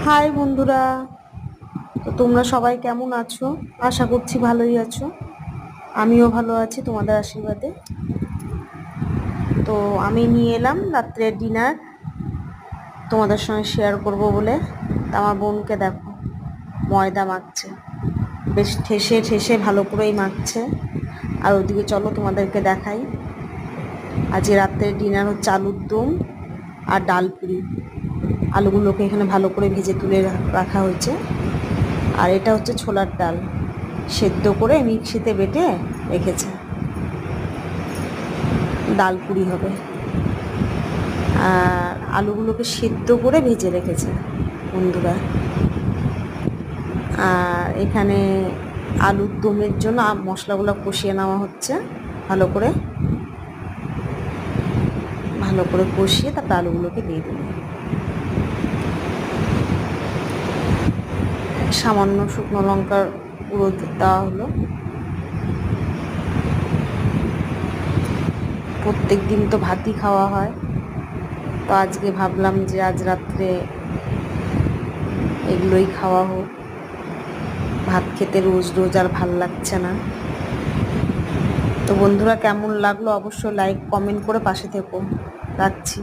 High বন্ধুরা, তো তোমরা সবাই কেমন আছো? আশা করছি ভালোই আছো। আমিও ভালো আছি তোমাদের আশীর্বাদে। তো আমি নিয়ে এলাম রাত্রের ডিনার তোমাদের সঙ্গে শেয়ার করব বলে। তা আমার বোনকে দেখো ময়দা মাখছে, বেশ ঠেসে ঠেসে ভালো করেই মাখছে। আর ওদিকে চলো তোমাদেরকে দেখাই। আজকে রাত্রের ডিনার হচ্ছে আলুর দম আর ডাল পুরি। আলুগুলোকে এখানে ভালো করে ভেজে তুলে রাখা হয়েছে। আর এটা হচ্ছে ছোলার ডাল, সেদ্ধ করে মিক্সিতে বেটে রেখেছে। ডাল পুরি হবে। আর আলুগুলোকে সেদ্ধ করে ভেজে রেখেছে বন্ধুরা। আর এখানে আলুর দমের জন্য মশলাগুলো কষিয়ে নেওয়া হচ্ছে ভালো করে কষিয়ে তারপর আলুগুলোকে দিয়ে দেবো। সামান্য শুকনো লঙ্কার গুঁড়ো দেওয়া হলো। প্রত্যেক দিন তো ভাতই খাওয়া হয়, তো আজকে ভাবলাম যে আজ রাত্রে এগুলোই খাওয়া হোক। ভাত খেতে রোজ রোজ আর ভাল লাগছে না। তো বন্ধুরা, কেমন লাগলো অবশ্যই লাইক কমেন্ট করে পাশে থেকো। রাখছি।